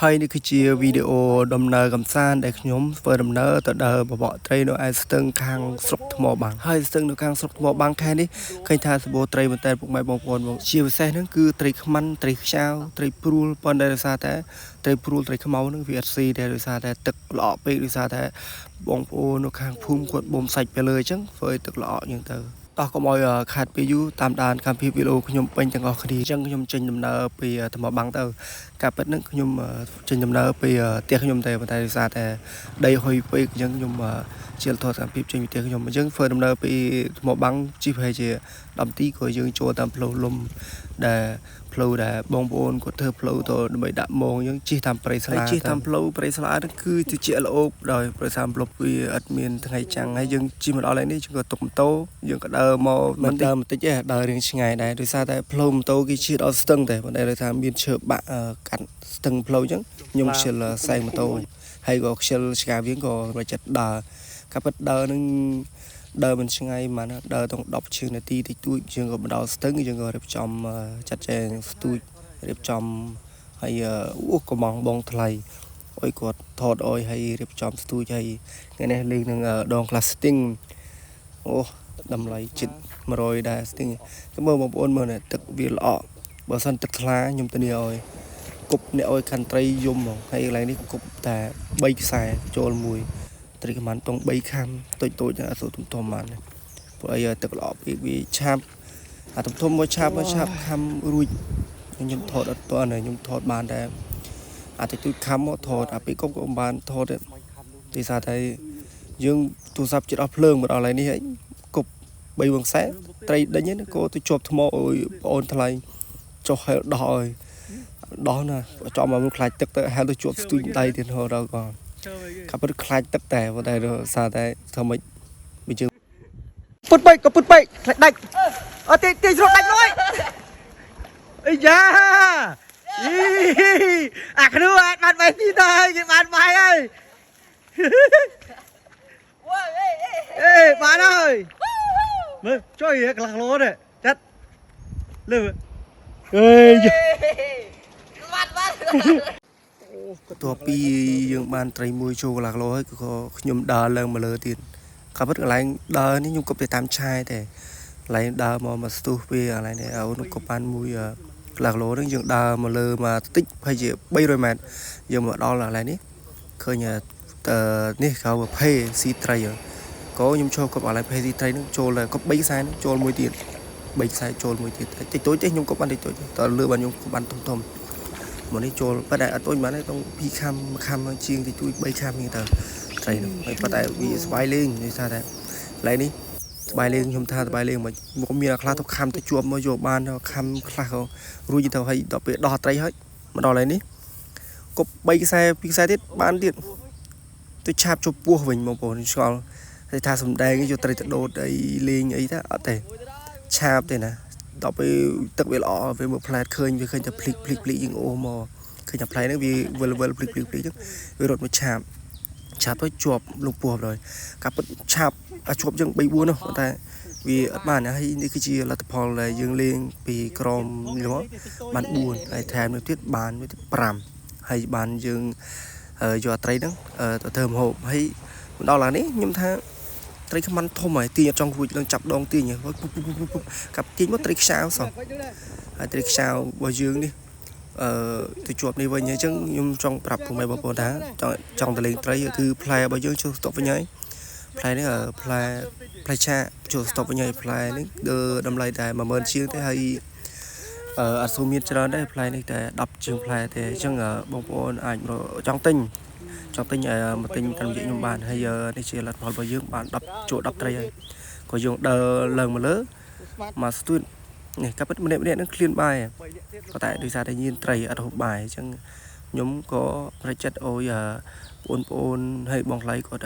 ហើយនេះគឺជាវីដេអូដំណើរកម្សាន្តដែលខ្ញុំធ្វើដំណើរទៅដល់បបកត្រីនៅឯស្ទឹងខាងស្រុកថ្មបាំងហើយស្ទឹងនៅខាងស្រុកថ្មបាំងខេត្តនេះឃើញថាសម្បូរត្រីមែនតើពុកម៉ែបងប្អូនមកជាពិសេសហ្នឹងគឺត្រីខ្មាន់ត្រីខ្យាវត្រីព្រួលប៉ុន្តែដោយសារតែត្រីព្រួលត្រីខ្មៅហ្នឹងវាអត់ស៊ីតែដោយសារតែទឹកល្អពេកដោយសារតែបងប្អូននៅខាងភូមិគាត់បូមសាច់ទៅលើអញ្ចឹងធ្វើឲ្យទឹកល្អអញ្ចឹងទៅតោះកុំឲ្យខាតពេលយូរតាមដានកម្មវិធីវីដេអូខ្ញុំពេញទាំងអស់គ្នាអញ្ចឹងខ្ញុំចេញដំណើរពីថ្មបាំងទៅការពិតហ្នឹងខ្ញុំចេញដំណើរពីផ្ទះខ្ញុំតែប៉ុន្តែដោយសារតែដីហុយពេកអញ្ចឹងខ្ញុំជាលថតកម្មវិធីចេញពីផ្ទះខ្ញុំអញ្ចឹងធ្វើដំណើរពីថ្មបាំងជិះប្រហែលជា10នាទីក៏យើងចូលតាមផ្លូវលំដែលផ្លូវដែលបងប្អូនគាត់ធ្វើផ្លូវទៅដើម្បីដាក់មងអញ្ចឹងជិះតាមព្រៃស្លាជិះតាមផ្លូវព្រៃស្លាហ្នឹងគឺជាជាល្អោបដោយប្រសាមផ្លុកវាអត់មានថ្ងៃចាំងហើយយើងជិះមកដល់នេះយើងក៏ទុកម៉ូតូយើងក៏ដើរមកមិនដើរបន្តិចទេដើររៀងឆ្ងាយដែរដោយសារតែផ្លូវម៉ូតូគេជិះដល់ស្ទឹងតែប៉ុន្តែដោយថាមានឈើបាក់កាត់ស្ទឹងផ្លូវអញ្ចឹងខ្ញុំខ្ជិលសែងម៉ូតូហើយក៏ខ្ជិលឆ្កាវៀងក៏ប្រចិត្តដើរកាពិតដើរនឹងដើរមិនឆ្ងាយប៉ុន្មានដើរต้อง10ជើងនាទីតិចតួចយើងក៏មកដល់ស្ទឹងយើងក៏រៀបចំចាត់ចែងស្ទូចរៀបចំហើយកំងបងថ្លៃអុយគាត់ថតអុយហើយរៀបចំស្ទូចហើយថ្ងៃនេះលេងនឹងដង Classic អូតម្លៃជិត100ដែរស្ទីងគឺមើលបងប្អូនមើលទឹកវាល្អបើសិនទឹកថ្លាខ្ញុំធានាឲ្យគប់អ្នកអុយខាន់ត្រីយំហ្មងហើយកន្លែងនេះគប់តែ3ខ្សែចូលមួយត្រីកម្លាំងតង់3ខាំតូចអត់សូវធំបានព្រោះអីទឹកល្អពេកវាឆាប់អាធំមកឆាប់ខាំរួចខ្ញុំថតអត់ទាន់ខ្ញុំថតបានតែអាតិចតួចខំមកថតអាពេលគប់ក៏បានថតទេសារតែយើងទូរស័ព្ទជិតអស់ភ្លើងមកដល់ហើយនេះហើយគប់3វងខ្សែត្រីដេញហ្នឹងក៏ទៅជាប់ថ្មអើយបងអូនថ្លៃចុះហើយដោះអើយដោះណាចំមកខ្លាចទឹកទៅហែលទៅជាប់ស្ទូចដៃទៀតហៅដល់ក៏កាប់ទៅខ្លាចទឹកតែប៉ុន្តែសារតែធ្វើម៉េចវាជើងពុតពេកក៏ពុតពេកខ្លាចដាច់អត់ទីស្រុកដាច់រួយអីយ៉ាអាគ្រូអាចបានបាយទីទៅហើយគេបានបាយហើយបានហើយមើលជួយកន្លះគីឡូនេះចាត់លើអេយបន្ទាប់ពីយើងបានត្រីមួយចូលកន្លះគីឡូហើយក៏ខ្ញុំដើរឡើងមកលើទៀតក៏ពិតកន្លែងដើរនេះខ្ញុំគប់ទៅតាមឆាយតែកន្លែងដើរមកស្ទុះវាកន្លែងនេះអូនគប់បានមួយកន្លះគីឡូហ្នឹងយើងដើរមកលើមកតិចប្រហែលជា300ម៉ែត្រយើងមកដល់កន្លែងនេះឃើញនេះគេហៅថាភេស៊ីត្រីក៏ខ្ញុំចូលគប់កន្លែងភេស៊ីត្រីហ្នឹងចូលគប់3ខ្សែហ្នឹងចូលមួយទៀត3ខ្សែចូលមួយទៀតតិចតួចទេខ្ញុំគប់បានតិចតួចតើលើបានខ្ញុំគប់បានធំមកនេះចូលប៉ុន្តែអត់តូចបានទេต้อง2ខាំជាងតិចតួច3ខាំនេះទៅត្រីហ្នឹងហើយប៉ុន្តែវាស្បាយលេងនិយាយថាតែកន្លែងនេះស្បាយលេងខ្ញុំថាស្បាយលេងមកមានខ្លះទៅខំទៅជួបមកយកបានខំខ្លះក៏រួចទៅហើយដល់ពេលដោះត្រីហើយមកដល់ហើយនេះគប់3ខ្សែ2ខ្សែទៀតបានទៀតទៅឆាបជប់ពោះវិញបងប្អូនឆ្ងល់តែថាសំដែងយកត្រីទៅដូតអីលេងអីទៅអត់ទេឆាបទេណាដល់ពេលទឹកវាល្អវាមើលផ្លែតឃើញវាឃើញតែភ្លិកយើងអូមកឃើញតែផ្លែហ្នឹងវាវិលភ្លិកអញ្ចឹងវារត់មកឆាបទៅជាប់លងពោះហើយកាប់ពិតឆាបជាប់យើង3 4នោះតែវាអត់បានហើយនេះគឺជាលទ្ធផលដែលយើងលេងពីក្រមមកបាន4ហើយថែមnữaទៀតបានមួយទៀត5ហើយបានយើងយកត្រីហ្នឹងទៅធ្វើម្ហូបហើយដល់ឡានេះខ្ញុំថាត្រីខ្មាន់ធំហើយទាញអត់ចង់រួចនឹងចាប់ដងទាញកាប់ទាញមកត្រីខ្សៅសោះហើយត្រីខ្សៅរបស់យើងនេះទៅជាប់នេះវិញអញ្ចឹងខ្ញុំចង់ប្រាប់ពុកម៉ែបងប្អូនថាចង់ទៅលេងត្រីគឺផ្លែរបស់យើងចូលស្តុកវិញហើយផ្លែនេះផ្លែឆាចូលស្តុកវិញហើយផ្លែនេះតម្លៃតែ10000ជាងទេហើយអត់សូវមានច្រើនដែរផ្លែនេះតែ10ជាងផ្លែទេអញ្ចឹងបងប្អូនអាចចង់ទិញមកទិញតាមរយៈខ្ញុំបានហើយនេះជាលទ្ធផលរបស់យើងបាន10ចូល10ត្រីហើយក៏យើងដើរឡើងមកលើមកស្ទួតនេះកាប់ពិតម្នាក់នឹងឃ្លានបាយក៏តែដោយសារតែញៀនត្រីអត់ហូបបាយអញ្ចឹងខ្ញុំក៏ប្រចិត្តអុយបងប្អូនហើយបងថ្លៃគាត់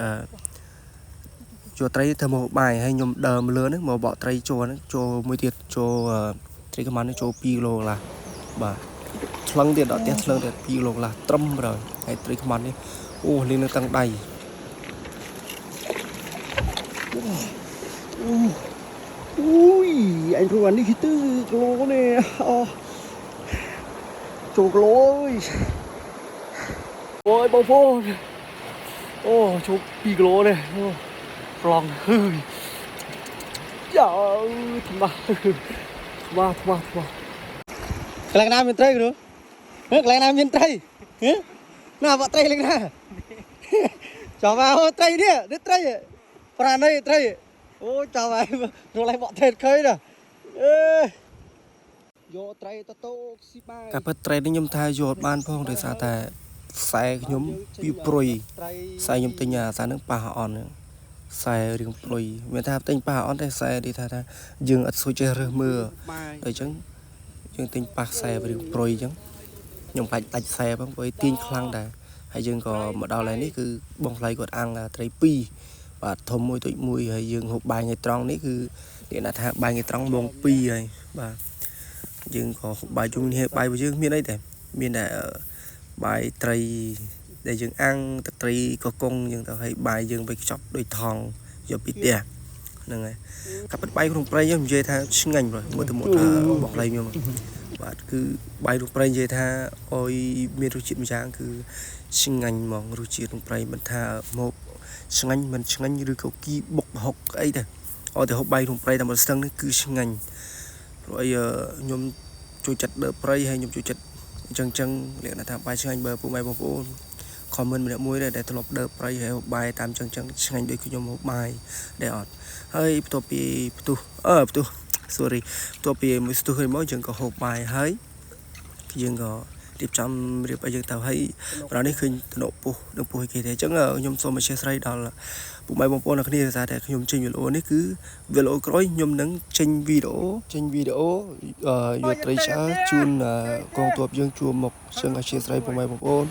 ចូលត្រីធ្វើមកបាយហើយខ្ញុំដើរមកលើហ្នឹងមកបកត្រីចូលហ្នឹងចូលមួយទៀតចូលត្រីកម្លាំងនេះចូល2គីឡូកន្លះបាទថ្លឹងទៀតដល់ផ្ទះថ្លឹងទៀត2គីឡូកន្លះត្រឹមហើយហើយត្រីកម្លាំងនេះអូលេងនៅតាំងដៃui anh thu anh đi thứ lô nè chục lô ơi ôi bông phô ô chụp 2 kg này lòng trời thằng ba cái này nam miền tây rồi cái này nam miền tây nào vợ tây lên nè chào vào tây đi đứt tây phần này tây ô chào vào rồi lại bọn thệt khơi nè vô tây to cái bớt tây đi nhom thay vô ban phong để sao ta sai nhom bị proi sai nhom tây nhà sai nước pa on sai riêng proi người ta tây pa on để sai đi thay ta dừng ở suối chơi mưa rồi chẳng dừng tây pa sai riêng proi chẳng nhom phải tạch sai bằng với tiên khăng đà hay dừng có một đầu này ní cứ bông lấy gọt ăn là tây pi và thôm môi tụi mùi hay dừng hộp bài ngày tròn ní cứ để là thà bài ngày tròn bông pi rồi và dừng có hộp bài chung hay bài với dừng miền đấy thế miền là bài tây để dừng ăn tây có công dừng tao hay bài dừng với chọc đôi thòng do bị đè này các bắt bay không bay nhưng dễ tha sinh ngành rồi một từ một bọc lấy nhưng mà và cứ bay được bay dễ tha ôi miền ruột chuyện giang cứ sinh ngành mong ruột chuyện bay mình tha một sinh ngành như cầu kỳ bọc học ấy thôi ở thì học bay không bay là một sân cứ sinh ngành rồi nhom chui chặt đỡ bay hay nhom chui chặt chân liệu là tham bay sinh ngành bờ phụ bay bờ phụ comment mình đã mua để thọ lọc đỡ bay hay học bay tam chân sinh ngành để cứ nhom học bay để ọt hơi tu sorryตัวปีมือตัวเคยมองจังก็หกใบเฮ้ยยังก็เรียบจำเรียบไปยังเต่าให้เราได้ขึ้นถนนปูให้เกยจังยมโซมาเชียร์ไซด์ดอลละปุ่มใบบางปอนนักนี่แต่ยมเชิงวิดีโอนี่คือวิดีโอกร้อยยมนั่งเชิงวิดีโออยู่ตรีช้าจูนกองตัวยังจูมกเชิงอาเชียร์ไซด์ปุ่มใบบางปอน